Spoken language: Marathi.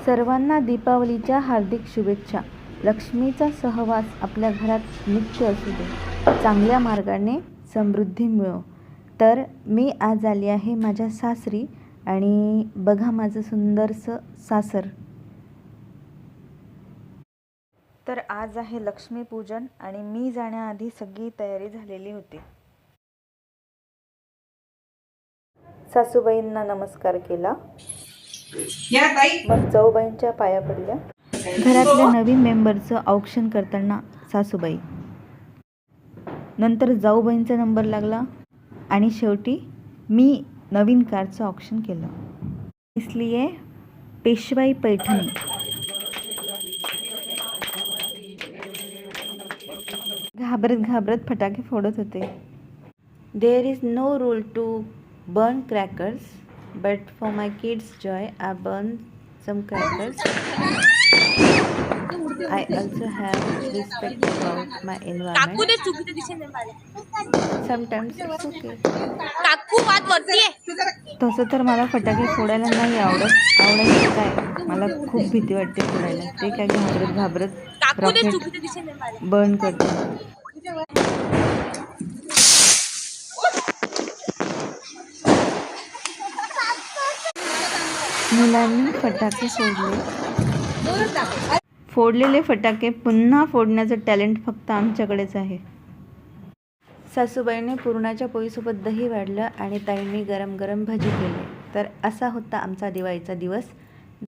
सर्वांना दीपावलीच्या हार्दिक शुभेच्छा. लक्ष्मीचा सहवास आपल्या घरात नित्य असू दे. चांगल्या मार्गाने समृद्धी मिळो. तर मी आज आली आहे माझ्या सासरी आणि बघा माझं सुंदरसं सासर. तर आज आहे लक्ष्मीपूजन आणि मी जाण्याआधी सगळी तयारी झालेली होती. सासूबाईंना नमस्कार केला, मग जाऊबाईंच्या पाया पडल्या. घरातल्या नवीन मेंबरचं औक्षण करताना सासूबाई, नंतर जाऊबाईंचा नंबर लागला आणि शेवटी मी नवीन कारचं औक्षण केलं. इसलिए पेशवाई पैठणी. घाबरत घाबरत फटाके फोडत होते. There is no rule to burn crackers, but for my kids' joy, I burn some crackers. I also have respect about my environment. Sometimes it's okay. तसं तर मला फटाके फोडायला नाही आवडायचं काय, मला खूप भीती वाटते फोडायला. ते काय घाबरत घाबरत रॉकेट बर्न करते. मुलांनी फटाके फोडलेले फटाके पुन्हा फोडण्याचं टॅलेंट फक्त आमच्याकडेच आहे. सासूबाईने पुरणाच्या पोळीसोबत दही वाढलं आणि ताईंनी गरम गरम भजी केले. तर असा होता आमचा दिवाळीचा दिवस.